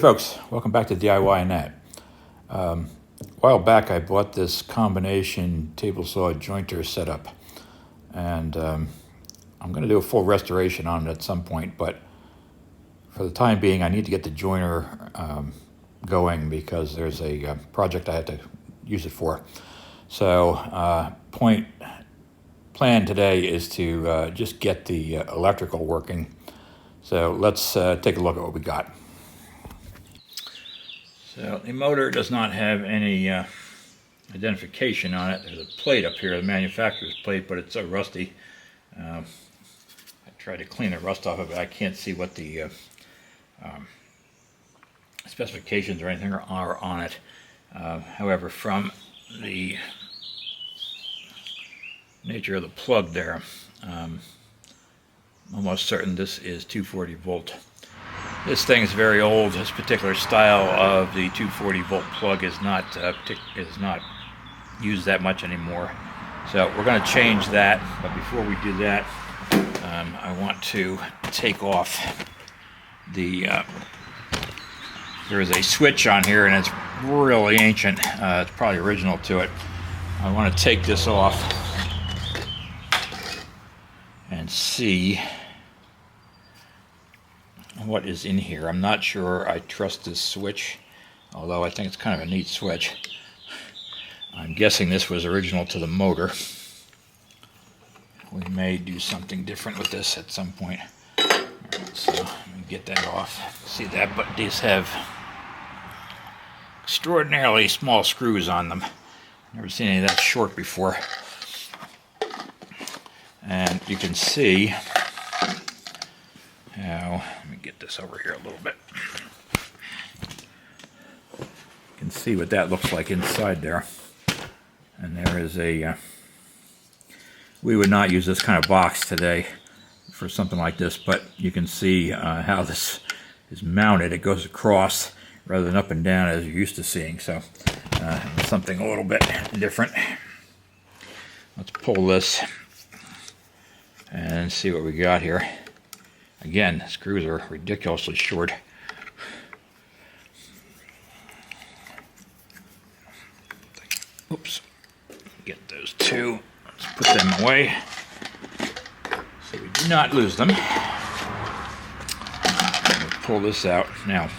folks, welcome back to DIY and That. A while back I bought this combination table saw jointer setup, and I'm going to do a full restoration on it at some point, but for the time being I need to get the joiner going because there's a project I have to use it for. So plan today is to just get the electrical working. So let's take a look at what we got. So the motor does not have any identification on it. There's a plate up here, the manufacturer's plate, but it's so rusty. I tried to clean the rust off of it. I can't see what the specifications or anything are on it. However, from the nature of the plug there, I'm almost certain this is 240 volt. This thing is very old. This particular style of the 240 volt plug is not used that much anymore. So we're going to change that, but before we do that, I want to take off the there is a switch on here and it's really ancient. It's probably original to it. I want to take this off and see what is in here. I'm not sure I trust this switch, although I think it's kind of a neat switch. I'm guessing this was original to the motor. We may do something different with this at some point. Right, so let me get that off. See that, but these have extraordinarily small screws on them. Never seen any of that short before. And you can see how, let me get this over here a little bit. You can see what that looks like inside there. And there is a, we would not use this kind of box today for something like this, but you can see how this is mounted. It goes across rather than up and down as you're used to seeing. So something a little bit different. Let's pull this and see what we got here. Again, the screws are ridiculously short. Oops. Get those two. Let's put them away so we do not lose them. We'll pull this out. Now,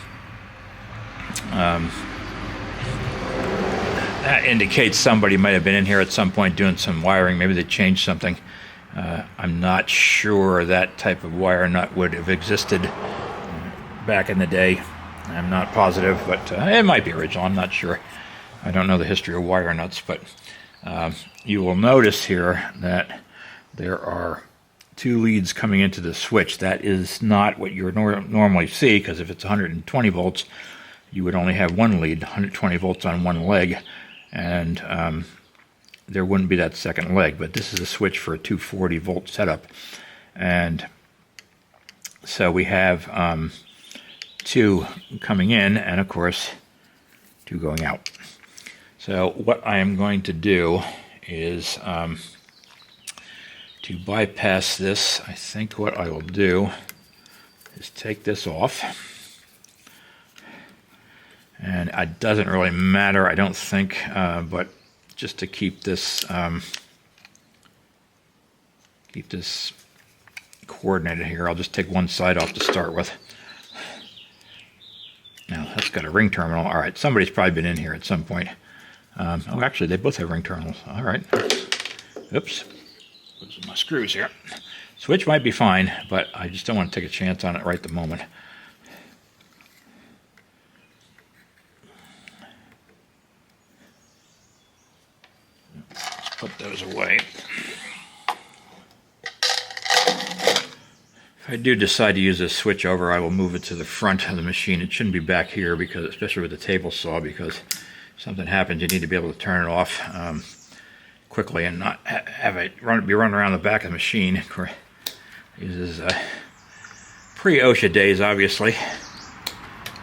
that indicates somebody might have been in here at some point doing some wiring. Maybe they changed something. I'm not sure that type of wire nut would have existed back in the day. I'm not positive, but it might be original. I'm not sure. I don't know the history of wire nuts, but you will notice here that there are two leads coming into the switch. That is not what you would normally see, because if it's 120 volts, you would only have one lead, 120 volts on one leg, and there wouldn't be that second leg. But this is a switch for a 240 volt setup, and so we have two coming in and of course two going out. So what I am going to do is to bypass this. I think what I will do is take this off, and it doesn't really matter, I don't think, but just to keep this coordinated here, I'll just take one side off to start with. Now that's got a ring terminal. All right, somebody's probably been in here at some point. Oh, actually, they both have ring terminals. All right. Oops. Those are my screws here. Switch might be fine, but I just don't want to take a chance on it right at the moment. Let's put those away. If I do decide to use this switch over, I will move it to the front of the machine. It shouldn't be back here, because, especially with the table saw, because if something happens, you need to be able to turn it off quickly and not have it be running around the back of the machine. Of course, this is pre-OSHA days, obviously.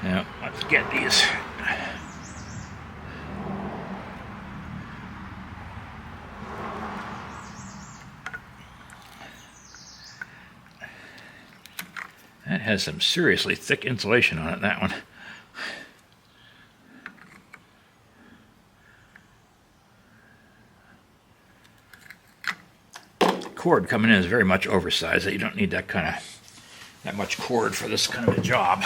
Now, let's get these. That has some seriously thick insulation on it, that one. cord coming in is very much oversized. You don't need that much cord for this kind of a job.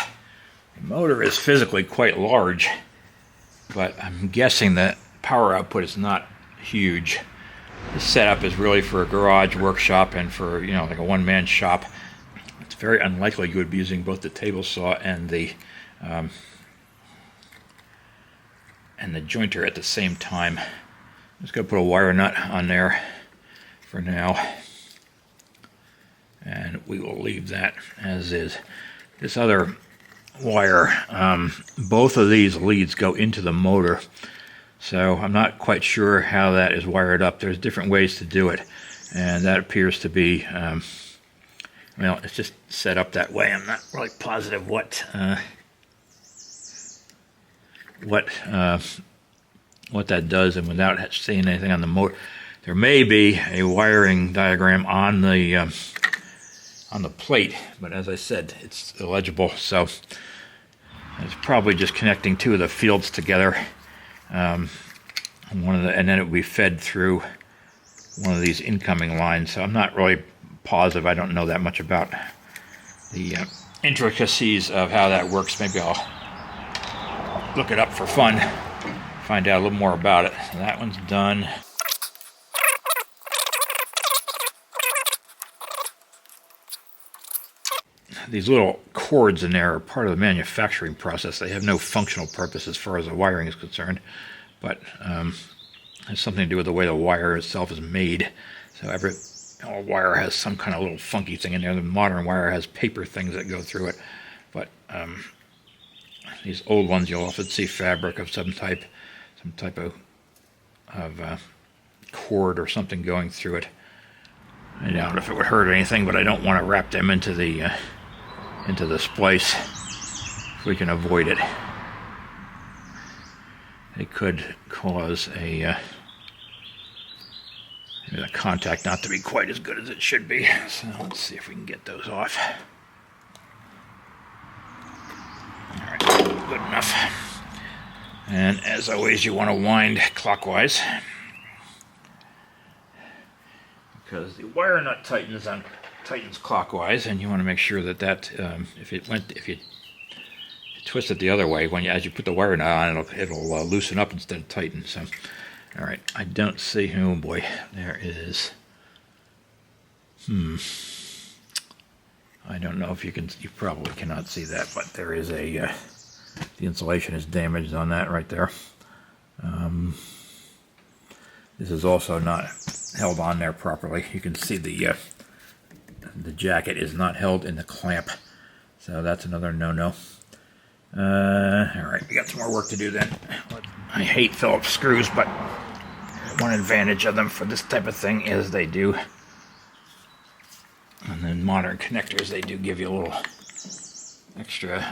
The motor is physically quite large, but I'm guessing that power output is not huge. This setup is really for a garage workshop and for, like a one-man shop. It's very unlikely you would be using both the table saw and the jointer at the same time. I'm just going to put a wire nut on there for now, and we will leave that as is. This other wire, both of these leads go into the motor, so I'm not quite sure how that is wired up. There's different ways to do it, and that appears to be, well, it's just set up that way. I'm not really positive what that does, and without seeing anything on the motor, there may be a wiring diagram on the plate, but as I said, it's illegible, so it's probably just connecting two of the fields together, and then it will be fed through one of these incoming lines. So I'm not really positive. I don't know that much about the intricacies of how that works. Maybe I'll look it up for fun, find out a little more about it. So that one's done. These little cords in there are part of the manufacturing process. They have no functional purpose as far as the wiring is concerned, but it has something to do with the way the wire itself is made. So every wire has some kind of little funky thing in there. The modern wire has paper things that go through it, but these old ones, you'll often see fabric of some type of cord or something going through it. I doubt if it would hurt anything, but I don't want to wrap them into the splice if we can avoid it. They could cause the contact not to be quite as good as it should be. So let's see if we can get those off. All right, good enough. And as always, you want to wind clockwise, because the wire nut tightens clockwise, and you want to make sure that if you twist it the other way, as you put the wire nut on, it'll loosen up instead of tighten. So, all right, I don't see. Oh boy, there is. I don't know if you can. You probably cannot see that, but there is the insulation is damaged on that right there. This is also not held on there properly. You can see the jacket is not held in the clamp, so that's another no-no. All right, we got some more work to do then. I hate Phillips screws, but one advantage of them for this type of thing is they do, and then modern connectors, they do give you a little extra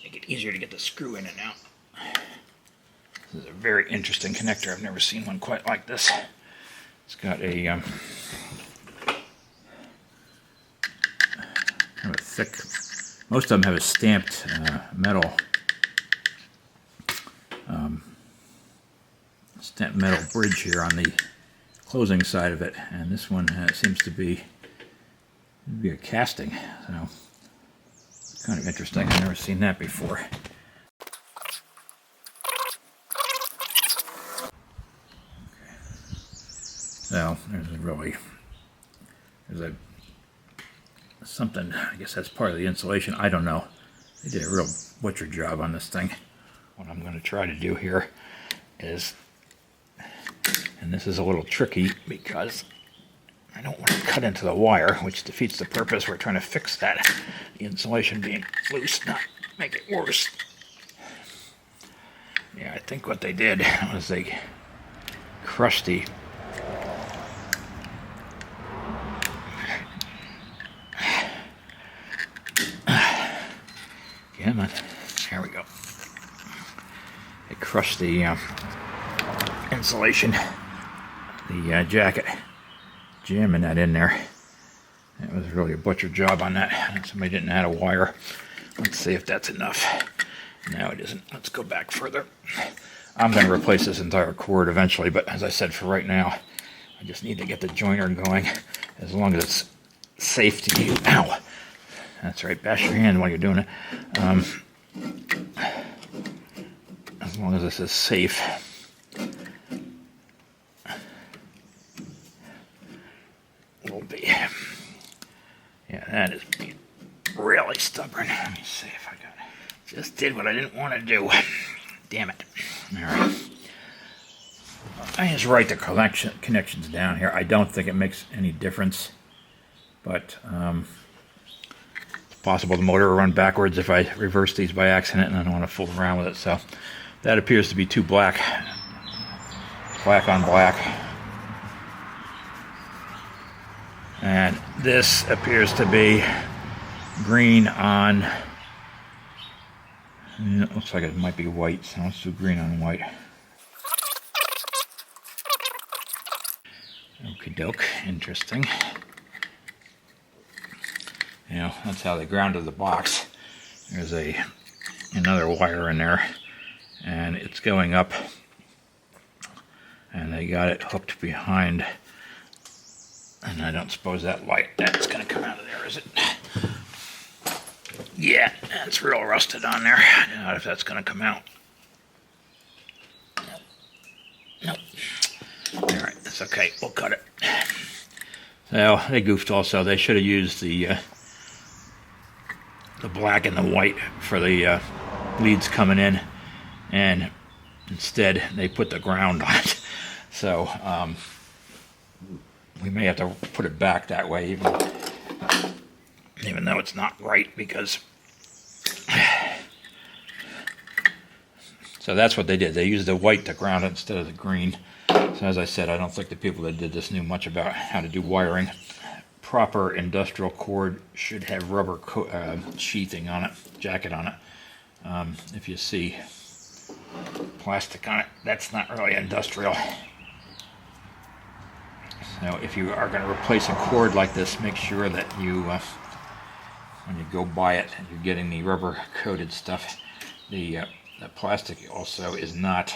make it easier to get the screw in and out. This is a very interesting connector. I've never seen one quite like this. It's got a kind of a thick, most of them have a stamped metal bridge here on the closing side of it, and this one seems to be a casting, so it's kind of interesting. I've never seen that before. So there's something, I guess that's part of the insulation, I don't know. They did a real butcher job on this thing. What I'm going to try to do here is, and this is a little tricky because I don't want to cut into the wire, which defeats the purpose. We're trying to fix that, the insulation being loose, not make it worse. Yeah, I think what they did was they crushed the there we go. They crushed the insulation, the jacket, jamming that in there. It was really a butcher job on that. Somebody didn't add a wire. Let's see if that's enough. No, it isn't. Let's go back further. I'm going to replace this entire cord eventually, but as I said, for right now, I just need to get the joiner going, as long as it's safe to use. Ow! That's right, bash your hand while you're doing it. As long as this is safe. Will be. Yeah, that is being really stubborn. Let me see if I got it. Just did what I didn't want to do. Damn it. Alright. I just write the connections down here. I don't think it makes any difference, but it's possible the motor will run backwards if I reverse these by accident, and I don't want to fool around with it. So that appears to be too black. Black on black. And this appears to be green on, it looks like it might be white, so let's do green on white. Okie doke, interesting. You know, that's how they grounded the box. There's another wire in there, and it's going up, and they got it hooked behind. And I don't suppose that light, that's going to come out of there, is it? Yeah, that's real rusted on there. I don't know if that's going to come out. Nope. Alright, that's okay. We'll cut it. So, they goofed also. They should have used the black and the white for the leads coming in. And instead, they put the ground on it. So, we may have to put it back that way, even though it's not right, because... So that's what they did. They used the white to ground it instead of the green. So as I said, I don't think the people that did this knew much about how to do wiring. Proper industrial cord should have rubber sheathing on it, jacket on it. If you see plastic on it, that's not really industrial. So if you are going to replace a cord like this, make sure that you, when you go buy it, you're getting the rubber coated stuff. The plastic also is not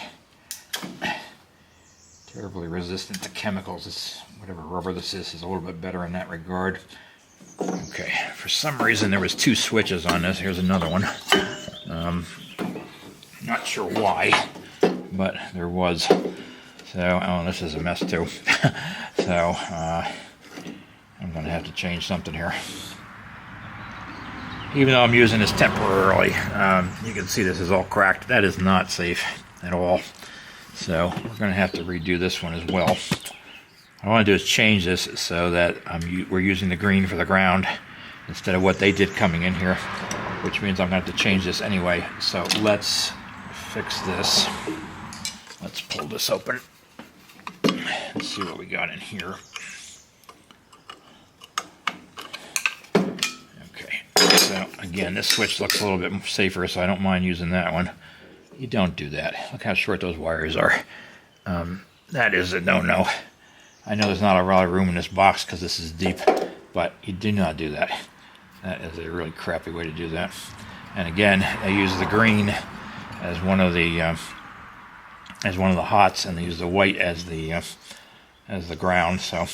terribly resistant to chemicals. It's, whatever rubber this is a little bit better in that regard. Okay, for some reason there was two switches on this. Here's another one. Not sure why, but there was. So, oh, this is a mess too. So, I'm going to have to change something here. Even though I'm using this temporarily, you can see this is all cracked. That is not safe at all. So, we're going to have to redo this one as well. What I want to do is change this so that we're using the green for the ground instead of what they did coming in here, which means I'm going to have to change this anyway. So, let's fix this. Let's pull this open. Let's see what we got in here. Okay, so again, this switch looks a little bit safer, so I don't mind using that one. You don't do that. Look how short those wires are. That is a no-no. I know there's not a lot of room in this box because this is deep, but you do not do that. That is a really crappy way to do that. And again, I use the green as one of the hots, and they use the white as the ground, so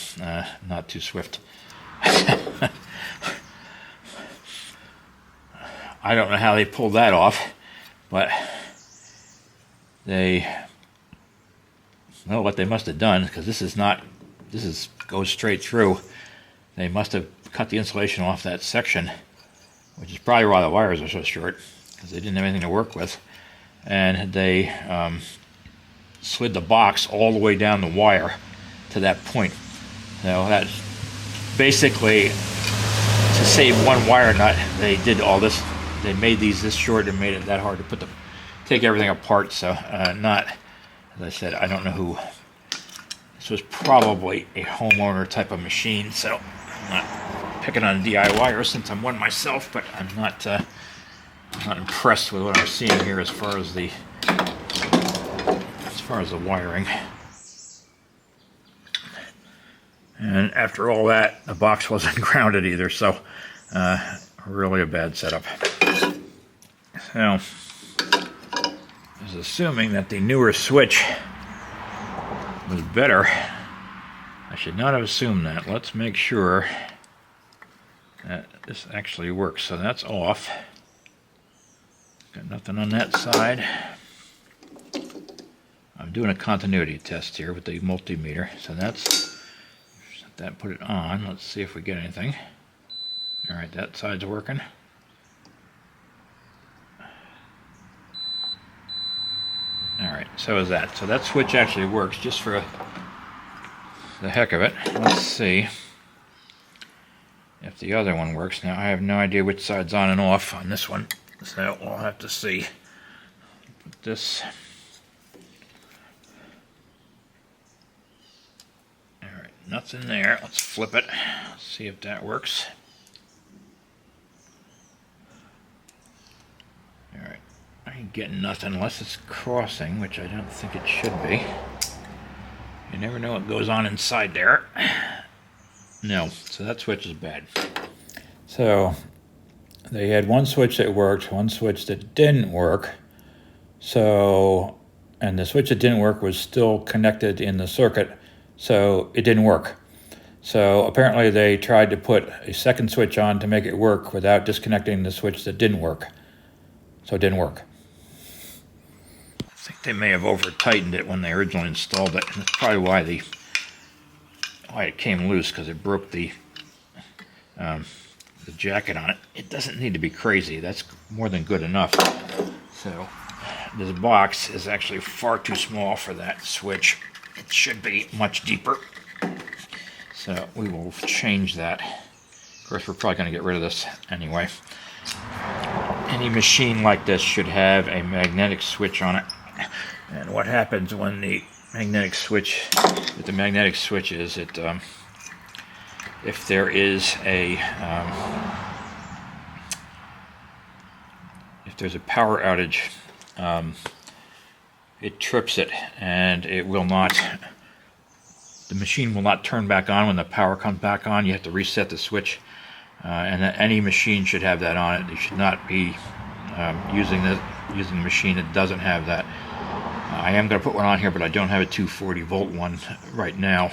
not too swift. I don't know how they pulled that off, but what they must have done, because this goes straight through. They must have cut the insulation off that section, which is probably why the wires are so short, because they didn't have anything to work with. And they slid the box all the way down the wire to that point. Now that's basically to save one wire nut. They did all this. They made these this short and made it that hard to take everything apart. So not, as I said, I don't know who. This was probably a homeowner type of machine. So I'm not picking on DIYers since I'm one myself, but I'm not impressed with what I'm seeing here as far as the wiring. And after all that, the box wasn't grounded either, so really a bad setup. So, as was assuming that the newer switch was better. I should not have assumed that. Let's make sure that this actually works. So that's off. Got nothing on that side. I'm doing a continuity test here with the multimeter. So that's, set that, put it on. Let's see if we get anything. All right, that side's working. All right, so is that. So that switch actually works just for the heck of it. Let's see if the other one works. Now, I have no idea which side's on and off on this one, so we'll have to see. Put this. All right, nothing there. Let's flip it. See if that works. All right. I ain't getting nothing unless it's crossing, which I don't think it should be. You never know what goes on inside there. No, so that switch is bad. So they had one switch that worked, one switch that didn't work. So, and the switch that didn't work was still connected in the circuit, so it didn't work. So apparently they tried to put a second switch on to make it work without disconnecting the switch that didn't work. So it didn't work. I think they may have over-tightened it when they originally installed it. And that's probably why it came loose, because it broke the jacket on it. It doesn't need to be crazy. That's more than good enough. So this box is actually far too small for that switch. It should be much deeper. So we will change that. Of course, we're probably going to get rid of this anyway. Any machine like this should have a magnetic switch on it. And what happens when the magnetic switch, with the magnetic switch is it, if there is a, if there's a power outage, it trips it, and it will not, the machine will not turn back on when the power comes back on. You have to reset the switch. And any machine should have that on it. You should not be using the machine that doesn't have that. I am going to put one on here, but I don't have a 240 volt one right now,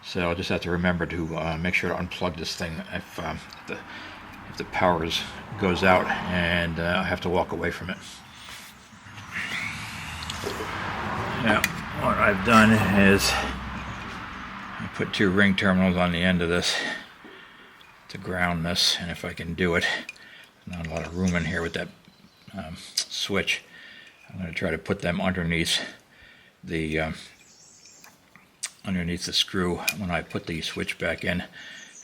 so I'll just have to remember to make sure to unplug this thing if the power goes out and I have to walk away from it. Now, what I've done is I put 2 ring terminals on the end of this to ground this, and if I can do it, not a lot of room in here with that switch. I'm going to try to put them underneath the screw when I put the switch back in,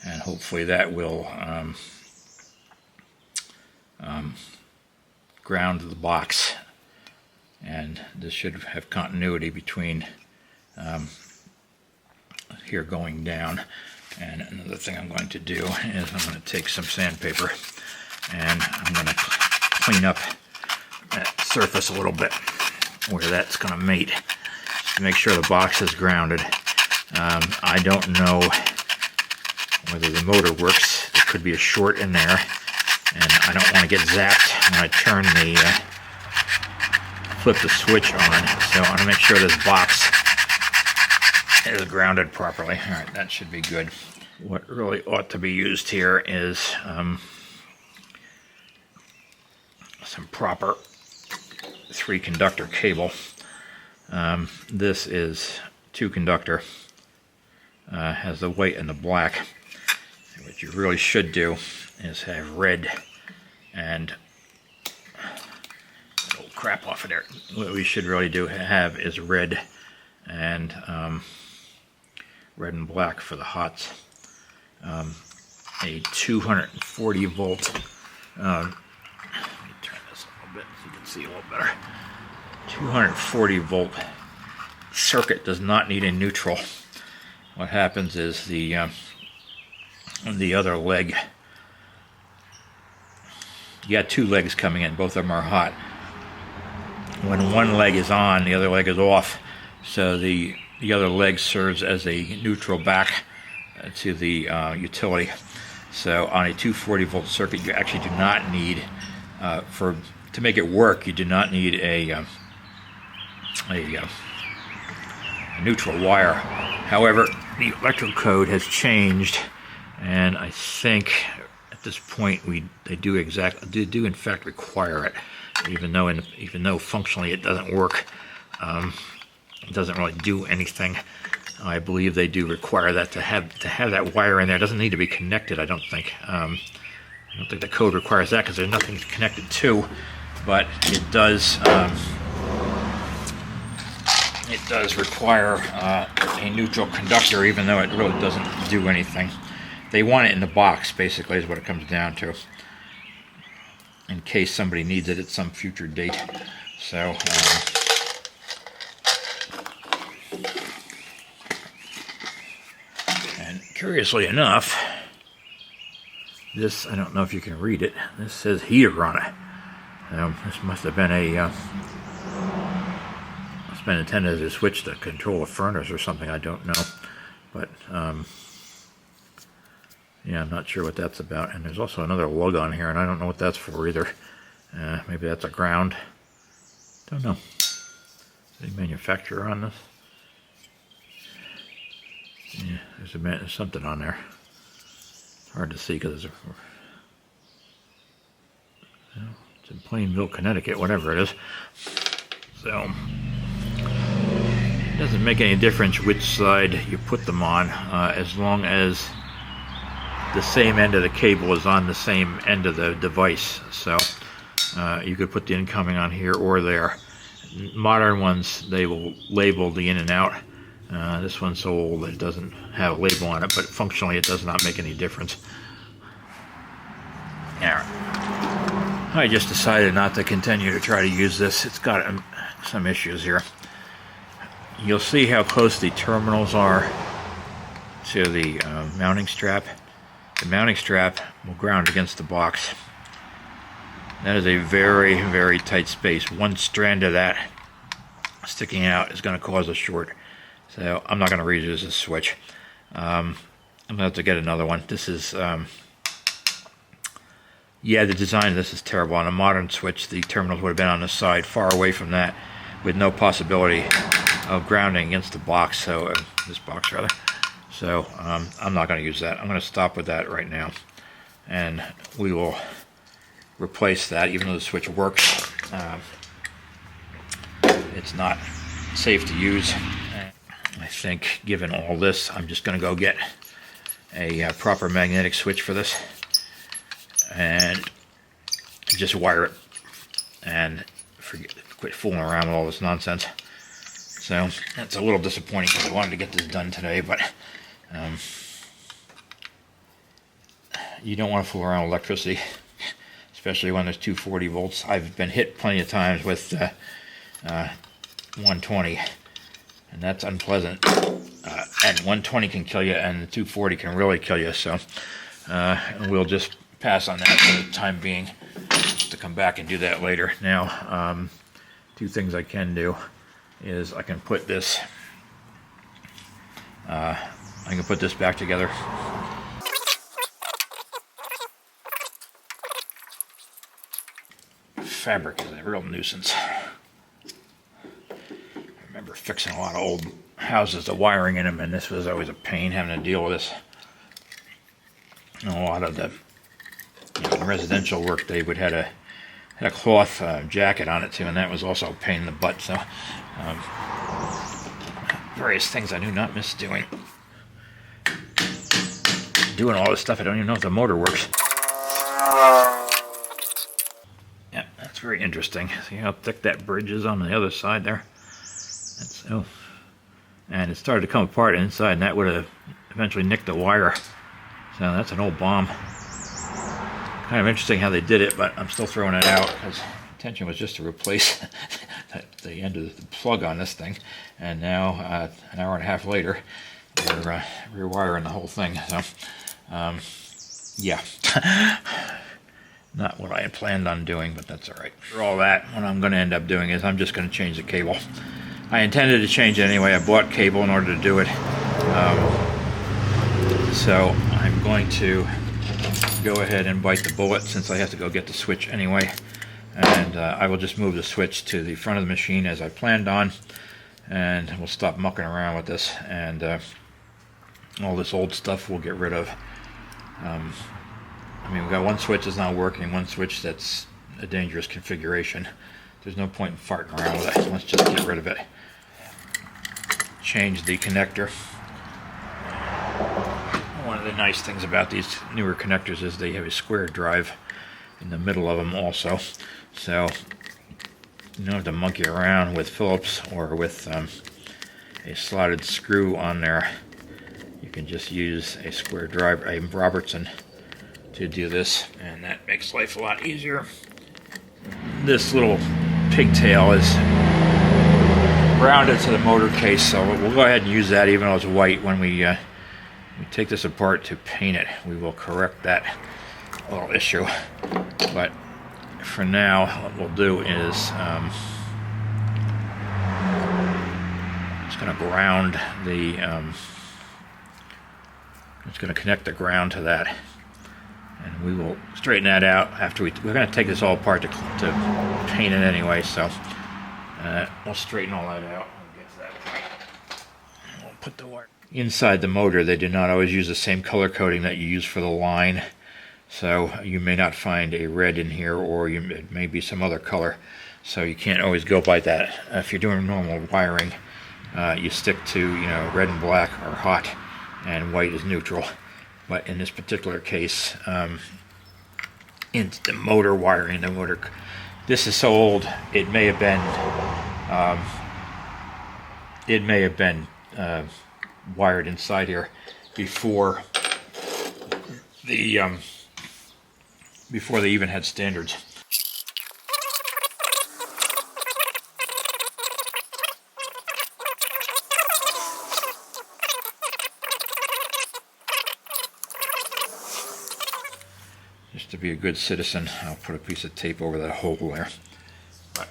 and hopefully that will ground the box, and this should have continuity between here going down. And another thing I'm going to do is I'm going to take some sandpaper and I'm going to clean up that surface a little bit where that's going to mate, just to make sure the box is grounded. I don't know whether the motor works. There could be a short in there, and I don't want to get zapped when I turn flip the switch on. So I want to make sure this box is grounded properly. All right, that should be good. What really ought to be used here is some proper 3-conductor cable. This is 2-conductor, has the white and the black. What you really should do is have red and oh, crap off of there. What we should really have is red and black for the hots. A 240 volt. Let me turn this a little bit so you can see a little better. 240 volt circuit does not need a neutral. What happens is the other leg, you got 2 legs coming in, both of them are hot. When one leg is on, the other leg is off, so the other leg serves as a neutral back to the utility. So on a 240 volt circuit, you actually do not need, to make it work, you do not need a There you go. A neutral wire. However, the electrical code has changed, and I think at this point they do in fact require it, even though functionally it doesn't work. It doesn't really do anything. I believe they do require that to have that wire in there. It doesn't need to be connected, I don't think. I don't think the code requires that because there's nothing connected to, but it does. It does require a neutral conductor, even though it really doesn't do anything. They want it in the box, basically, is what it comes down to, in case somebody needs it at some future date. So. And curiously enough, this, I don't know if you can read it, this says heater on it. This must have been it's been intended as a switch to control a furnace or something, I don't know. But, yeah, I'm not sure what that's about. And there's also another lug on here, and I don't know what that's for either. Maybe that's a ground. Don't know. Any manufacturer on this? Yeah, there's something on there. It's hard to see because it's in Plainville, Connecticut, whatever it is. So it doesn't make any difference which side you put them on, as long as the same end of the cable is on the same end of the device. So you could put the incoming on here or there. Modern ones, they will label the in and out. This one's so old that it doesn't have a label on it, but functionally it does not make any difference. Yeah. I just decided not to continue to try to use this. It's got some issues here. You'll see how close the terminals are to the mounting strap. The mounting strap will ground against the box. That is a very, very tight space. One strand of that sticking out is going to cause a short. So I'm not going to reuse this switch. I'm going to have to get another one. This is, yeah, the design of this is terrible. On a modern switch, the terminals would have been on the side, far away from that, with no possibility of grounding against the box. So this box rather. So I'm not going to use that. I'm going to stop with that right now, and we will replace that. Even though the switch works, it's not safe to use. I think, given all this, I'm just going to go get a proper magnetic switch for this and just wire it and quit fooling around with all this nonsense. So that's a little disappointing because I wanted to get this done today, but you don't want to fool around with electricity, especially when there's 240 volts. I've been hit plenty of times with 120. And that's unpleasant. And 120 can kill you, and the 240 can really kill you. So we'll just pass on that for the time being, to come back and do that later. Now, two things I can do is I can put this back together. Fabric is a real nuisance. I remember fixing a lot of old houses, the wiring in them, and this was always a pain having to deal with this. And a lot of the residential work, they would had a cloth jacket on it too, and that was also a pain in the butt. So various things I do not miss doing. Doing all this stuff, I don't even know if the motor works. Yeah, that's very interesting. See how thick that bridge is on the other side there? And it started to come apart inside, and that would have eventually nicked the wire. So that's an old bomb. Kind of interesting how they did it, but I'm still throwing it out because the intention was just to replace the end of the plug on this thing. And now, an hour and a half later, we're rewiring the whole thing. So, yeah. Not what I had planned on doing, but that's all right. For all that, what I'm going to end up doing is I'm just going to change the cable. I intended to change it anyway. I bought cable in order to do it. So I'm going to go ahead and bite the bullet since I have to go get the switch anyway. And I will just move the switch to the front of the machine as I planned on, and we'll stop mucking around with this, and all this old stuff we'll get rid of. I mean, we've got one switch that's not working, one switch that's a dangerous configuration. There's no point in farting around with it. Let's just get rid of it. Change the connector. One of the nice things about these newer connectors is they have a square drive in the middle of them also. So you don't have to monkey around with Phillips or with a slotted screw on there. You can just use a square drive, a Robertson, to do this, and that makes life a lot easier. This little pigtail is rounded to the motor case, so we'll go ahead and use that even though it's white. When we take this apart to paint it, we will correct that little issue. But for now, what we'll do is just going to ground the just going to connect the ground to that, and we will straighten that out after we're going to take this all apart to paint it anyway, so we'll straighten all that out when we get to that point. We'll put the wire inside the motor. They do not always use the same color coding that you use for the line, so you may not find a red in here, or it may be some other color, so you can't always go by that. If you're doing normal wiring, you stick to, red and black are hot and white is neutral. But in this particular case, in the motor wiring, this is so old, it may have been wired inside here before they even had standards. Just to be a good citizen, I'll put a piece of tape over that hole there. But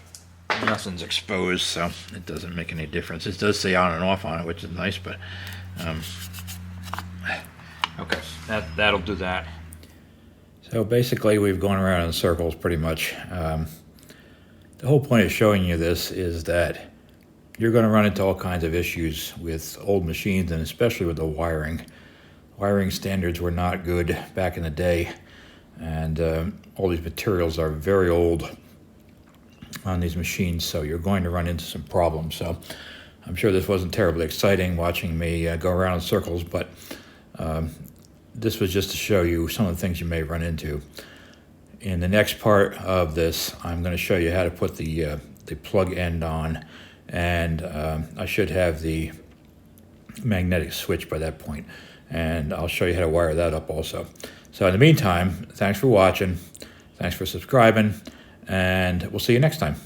nothing's exposed, so it doesn't make any difference. It does say on and off on it, which is nice, but okay, that'll do that. So basically, we've gone around in circles pretty much. The whole point of showing you this is that you're going to run into all kinds of issues with old machines, and especially with the wiring. Wiring standards were not good back in the day. And all these materials are very old on these machines, so you're going to run into some problems. So I'm sure this wasn't terribly exciting watching me go around in circles, but this was just to show you some of the things you may run into. In the next part of this, I'm going to show you how to put the plug end on, and I should have the magnetic switch by that point, and I'll show you how to wire that up also. So in the meantime, thanks for watching, thanks for subscribing, and we'll see you next time.